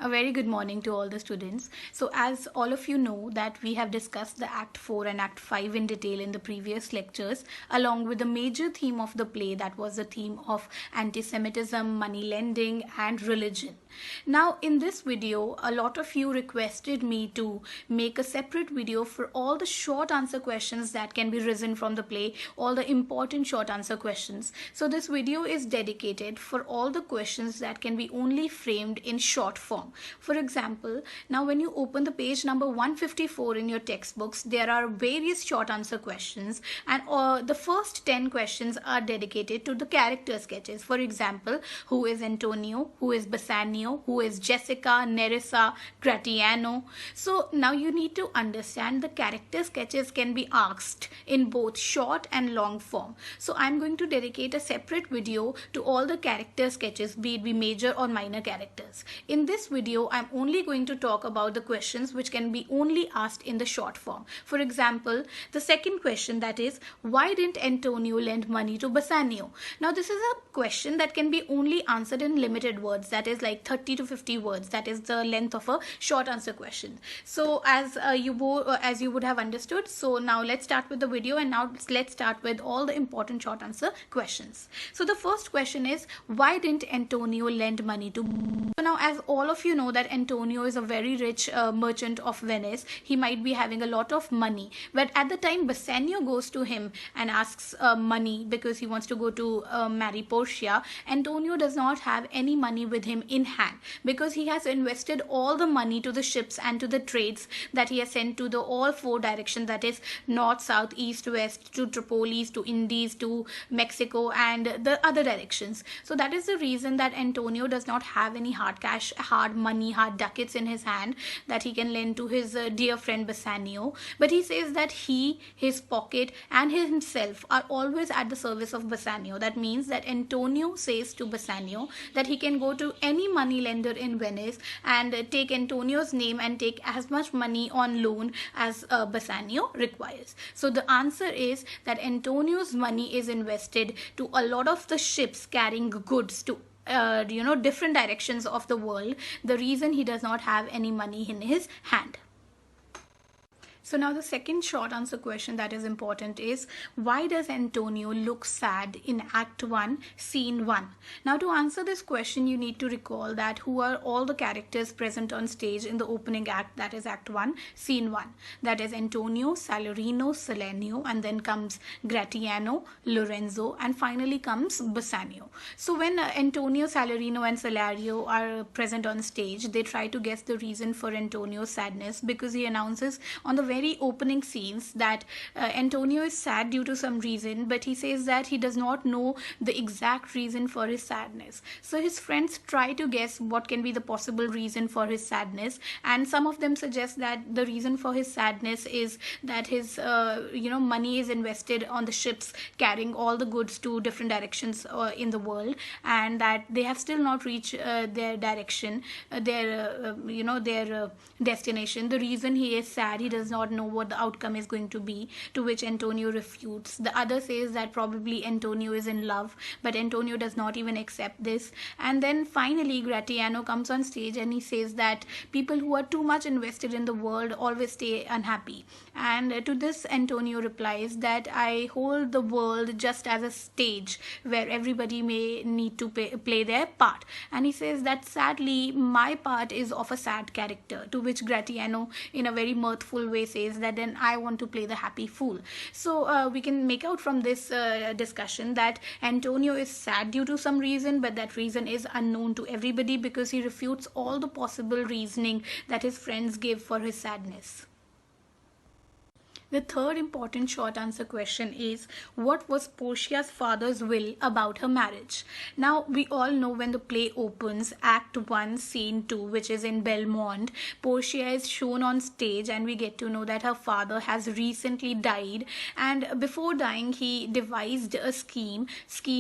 A very good morning to all the students. So as all of you know that we have discussed the Act 4 and Act 5 in detail in the previous lectures, along with the major theme of the play, that was the theme of anti-Semitism, money lending and religion. Now in this video, a lot of you requested me to make a separate video for all the short answer questions that can be risen from the play, all the important short answer questions. So this video is dedicated for all the questions that can be only framed in short form. For example, now when you open the page number 154 in your textbooks, there are various short answer questions, and the first 10 questions are dedicated to the character sketches. For example, who is Antonio, who is Bassanio, who is Jessica, Nerissa, Gratiano. So now you need to understand the character sketches can be asked in both short and long form. So I'm going to dedicate a separate video to all the character sketches, be it major or minor characters. In this video, I'm only going to talk about the questions which can be only asked in the short form. For example, the second question, that is, why didn't Antonio lend money to Bassanio? Now this is a question that can be only answered in limited words, that is like 30 to 50 words. That is the length of a short answer question. So as you would have understood, so now let's start with the video, and now let's start with all the important short answer questions. So the first question is, why didn't Antonio lend money to? So now, as all of you know that Antonio is a very rich merchant of Venice. He might be having a lot of money, but at the time Bassanio goes to him and asks money because he wants to go to marry Portia, Antonio does not have any money with him in hand because he has invested all the money to the ships and to the trades that he has sent to the all four directions, that is north, south, east, west, to Tripolis, to Indies, to Mexico and the other directions. So that is the reason that Antonio does not have any hard cash, hard money, hard ducats in his hand that he can lend to his dear friend Bassanio. But he says that he, his pocket and himself are always at the service of Bassanio. That means that Antonio says to Bassanio that he can go to any money lender in Venice and take Antonio's name and take as much money on loan as Bassanio requires. So the answer is that Antonio's money is invested to a lot of the ships carrying goods to different directions of the world. The reason he does not have any money in his hand. So now the second short answer question that is important is, why does Antonio look sad in Act 1, Scene 1? Now to answer this question, you need to recall that who are all the characters present on stage in the opening act, that is Act 1, Scene 1. That is Antonio, Salarino, Salenio, and then comes Gratiano, Lorenzo, and finally comes Bassanio. So when Antonio, Salarino, and Salario are present on stage, they try to guess the reason for Antonio's sadness because he announces on the very opening scenes that Antonio is sad due to some reason, but he says that he does not know the exact reason for his sadness. So his friends try to guess what can be the possible reason for his sadness, and some of them suggest that the reason for his sadness is that his money is invested on the ships carrying all the goods to different directions in the world, and that they have still not reached their direction, their destination. The reason he is sad, he does not know what the outcome is going to be, to which Antonio refutes. The other says that probably Antonio is in love, but Antonio does not even accept this. And then finally Gratiano comes on stage and he says that people who are too much invested in the world always stay unhappy. And to this Antonio replies that I hold the world just as a stage where everybody may need to play their part. And he says that sadly my part is of a sad character, to which Gratiano in a very mirthful way says that then I want to play the happy fool. So we can make out from this discussion that Antonio is sad due to some reason, but that reason is unknown to everybody because he refutes all the possible reasoning that his friends give for his sadness. The third important short answer question is, what was Portia's father's will about her marriage? Now, we all know when the play opens, Act 1, Scene 2, which is in Belmont, Portia is shown on stage and we get to know that her father has recently died, and before dying, he devised a scheme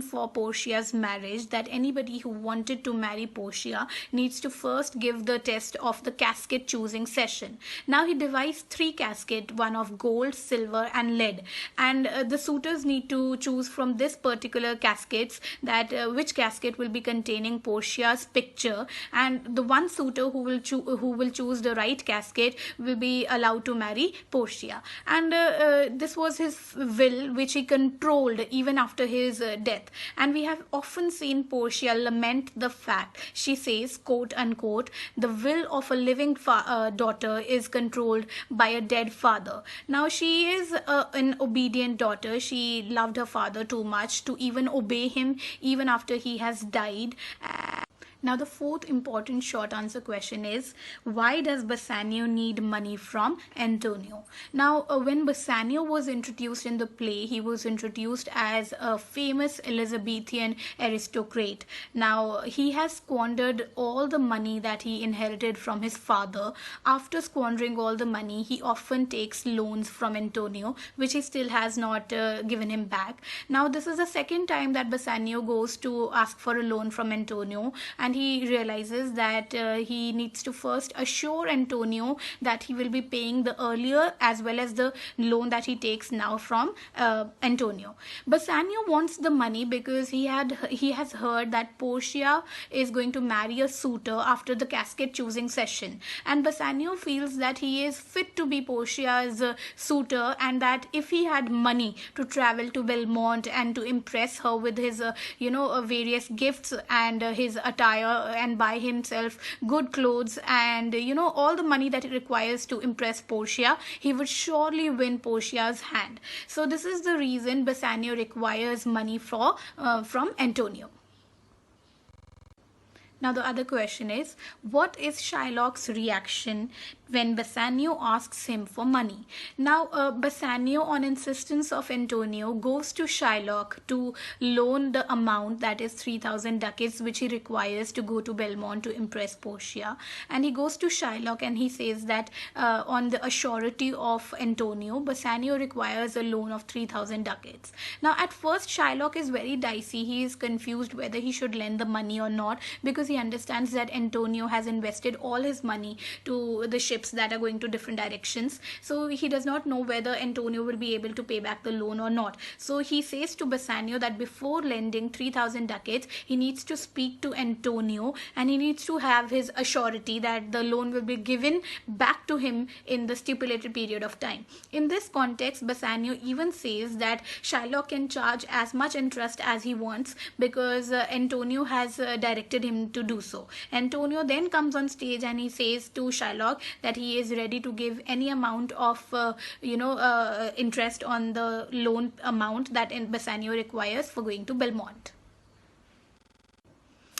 for Portia's marriage, that anybody who wanted to marry Portia needs to first give the test of the casket choosing session. Now, he devised 3 caskets, one of gold, gold, silver and lead, and the suitors need to choose from this particular caskets that which casket will be containing Portia's picture, and the one suitor who will choose the right casket will be allowed to marry Portia. And this was his will, which he controlled even after his death. And we have often seen Portia lament the fact, she says, quote unquote, the will of a living daughter is controlled by a dead father. Now she is an obedient daughter. She loved her father too much to even obey him even after he has died. Now the fourth important short answer question is, why does Bassanio need money from Antonio? Now when Bassanio was introduced in the play, he was introduced as a famous Elizabethan aristocrat. Now he has squandered all the money that he inherited from his father. After squandering all the money, he often takes loans from Antonio, which he still has not given him back. Now this is the second time that Bassanio goes to ask for a loan from Antonio, and he realizes that he needs to first assure Antonio that he will be paying the earlier as well as the loan that he takes now from Antonio. Bassanio wants the money because he has heard that Portia is going to marry a suitor after the casket choosing session, and Bassanio feels that he is fit to be Portia's suitor, and that if he had money to travel to Belmont and to impress her with his various gifts and his attire, and buy himself good clothes and all the money that he requires to impress Portia, he would surely win Portia's hand. So this is the reason Bassanio requires money from Antonio. Now the other question is, what is Shylock's reaction when Bassanio asks him for money? Now Bassanio, on insistence of Antonio, goes to Shylock to loan the amount, that is 3,000 ducats, which he requires to go to Belmont to impress Portia. And he goes to Shylock and he says that on the assurity of Antonio, Bassanio requires a loan of 3,000 ducats. Now at first Shylock is very dicey. He is confused whether he should lend the money or not, because he understands that Antonio has invested all his money to the ships that are going to different directions. So he does not know whether Antonio will be able to pay back the loan or not. So he says to Bassanio that before lending 3,000 ducats, he needs to speak to Antonio and he needs to have his assurity that the loan will be given back to him in the stipulated period of time. In this context, Bassanio even says that Shylock can charge as much interest as he wants, because Antonio has directed him to do so. Antonio then comes on stage and he says to Shylock that he is ready to give any amount of interest on the loan amount that Bassanio requires for going to Belmont.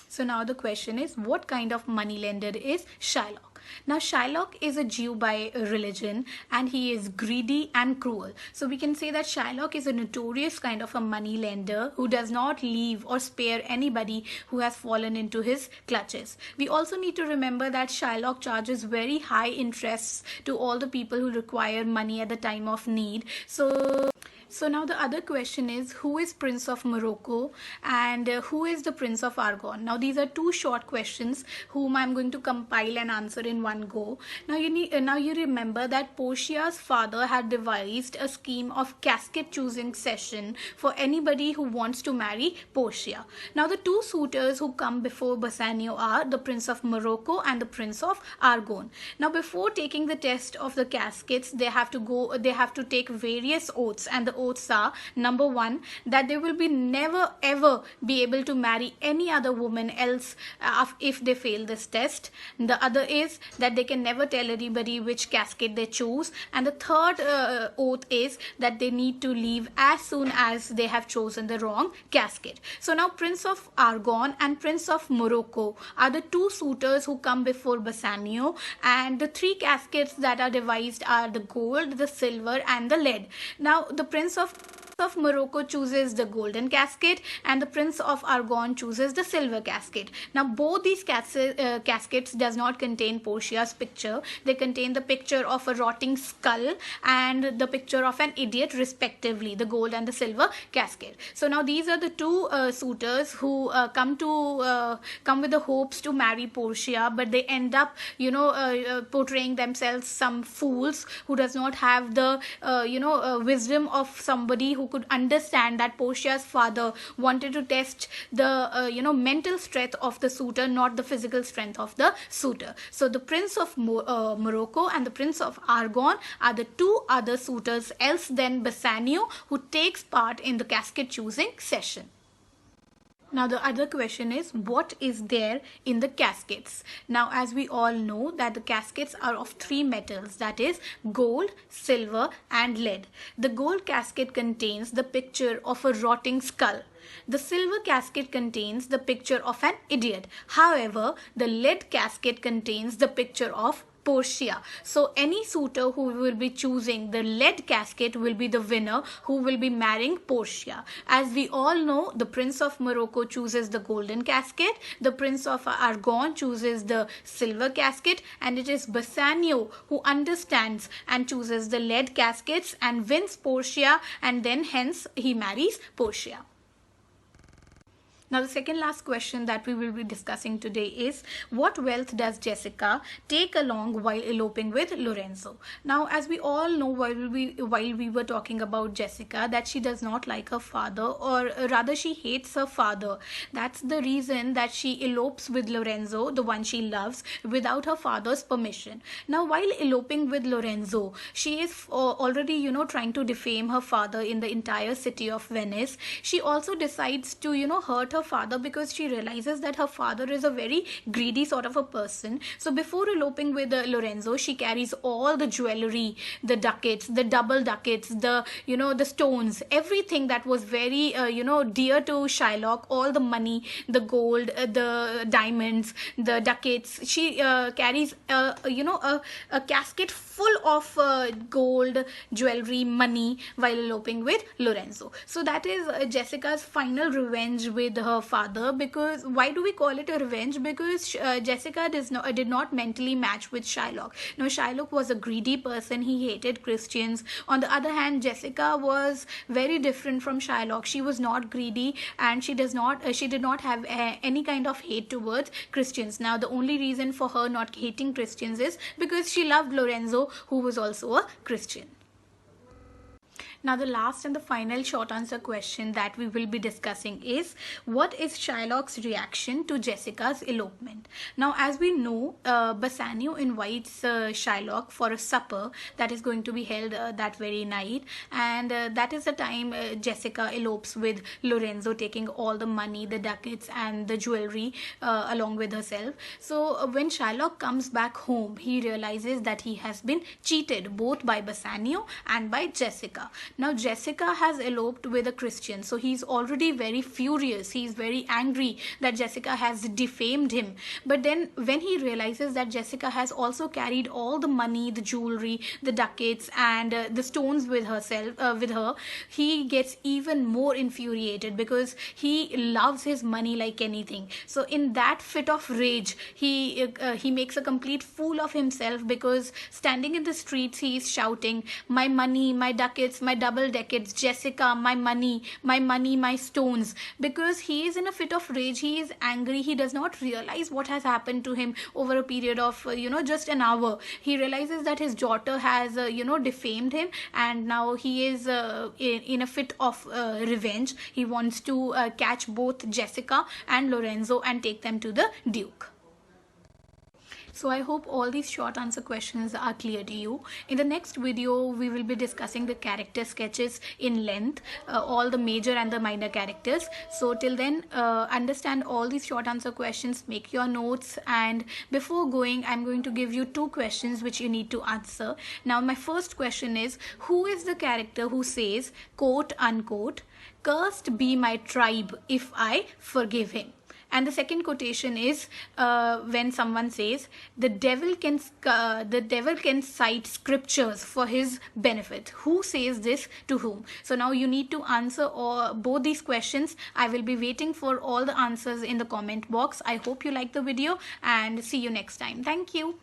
So now the question is, what kind of moneylender is Shylock? Now Shylock is a Jew by religion and he is greedy and cruel. So we can say that Shylock is a notorious kind of a money lender who does not leave or spare anybody who has fallen into his clutches. We also need to remember that Shylock charges very high interests to all the people who require money at the time of need. So now the other question is, who is Prince of Morocco and who is the Prince of Aragon? Now these are two short questions whom I'm going to compile and answer in one go. Now you remember that Portia's father had devised a scheme of casket choosing session for anybody who wants to marry Portia. Now the two suitors who come before Bassanio are the Prince of Morocco and the Prince of Aragon. Now before taking the test of the caskets, they have to take various oaths, and the oaths are: number one, that they will be never ever be able to marry any other woman else if they fail this test. The other is that they can never tell anybody which casket they choose, and the third oath is that they need to leave as soon as they have chosen the wrong casket. So now Prince of Aragon and Prince of Morocco are the two suitors who come before Bassanio, and the three caskets that are devised are the gold, the silver and the lead. Now the Prince of of Morocco chooses the golden casket and the Prince of Aragon chooses the silver casket. Now both these caskets does not contain Portia's picture. They contain the picture of a rotting skull and the picture of an idiot respectively, the gold and the silver casket. So now these are the two suitors who come with the hopes to marry Portia, but they end up portraying themselves some fools who does not have the wisdom of somebody who could understand that Portia's father wanted to test the mental strength of the suitor, not the physical strength of the suitor. So the Prince of Morocco and the Prince of Aragon are the two other suitors else than Bassanio, who takes part in the casket choosing session. Now the other question is, what is there in the caskets? Now as we all know that the caskets are of three metals, that is gold, silver and lead. The gold casket contains the picture of a rotting skull. The silver casket contains the picture of an idiot. However, the lead casket contains the picture of Portia. So any suitor who will be choosing the lead casket will be the winner, who will be marrying Portia. As we all know, the Prince of Morocco chooses the golden casket, the Prince of Aragon chooses the silver casket, and it is Bassanio who understands and chooses the lead caskets and wins Portia, and then hence he marries Portia. Now the second last question that we will be discussing today is, what wealth does Jessica take along while eloping with Lorenzo? Now as we all know, while we were talking about Jessica, that she does not like her father, or rather she hates her father. That's the reason that she elopes with Lorenzo, the one she loves, without her father's permission. Now while eloping with Lorenzo, she is already trying to defame her father in the entire city of Venice. She also decides to hurt her father because she realizes that her father is a very greedy sort of a person. So before eloping with Lorenzo, she carries all the jewelry, the ducats, the double ducats, the the stones, everything that was very dear to Shylock, all the money, the gold, the diamonds, the ducats. She carries a casket full of gold, jewelry, money while eloping with Lorenzo. So that is Jessica's final revenge with her father. Because why do we call it a revenge? Because Jessica did not mentally match with Shylock. Now Shylock was a greedy person, he hated Christians. On the other hand, Jessica was very different from Shylock. She was not greedy and she did not have any kind of hate towards Christians. Now the only reason for her not hating Christians is because she loved Lorenzo, who was also a Christian. Now the last and the final short answer question that we will be discussing is, what is Shylock's reaction to Jessica's elopement? Now as we know, Bassanio invites Shylock for a supper that is going to be held that very night, and that is the time Jessica elopes with Lorenzo, taking all the money, the ducats and the jewelry along with herself. So when Shylock comes back home, he realizes that he has been cheated both by Bassanio and by Jessica. Now Jessica has eloped with a Christian, so he's already very furious. He's very angry that Jessica has defamed him. But then when he realizes that Jessica has also carried all the money, the jewelry, the ducats and the stones with her, he gets even more infuriated because he loves his money like anything. So in that fit of rage, he makes a complete fool of himself, because standing in the streets he is shouting, "My money, my ducats, my double decades, Jessica, my money, my stones." Because he is in a fit of rage, he is angry, he does not realize what has happened to him over a period of just an hour. He realizes that his daughter has defamed him, and now he is in a fit of revenge. He wants to catch both Jessica and Lorenzo and take them to the Duke. So I hope all these short answer questions are clear to you. In the next video, we will be discussing the character sketches in length, all the major and the minor characters. So till then, understand all these short answer questions, make your notes, and before going, I'm going to give you two questions which you need to answer. Now my first question is, who is the character who says, quote unquote, "Cursed be my tribe if I forgive him"? And the second quotation is when someone says the devil can cite scriptures for his benefit. Who says this to whom? So now you need to answer both these questions. I will be waiting for all the answers in the comment box. I hope you like the video and see you next time. Thank you.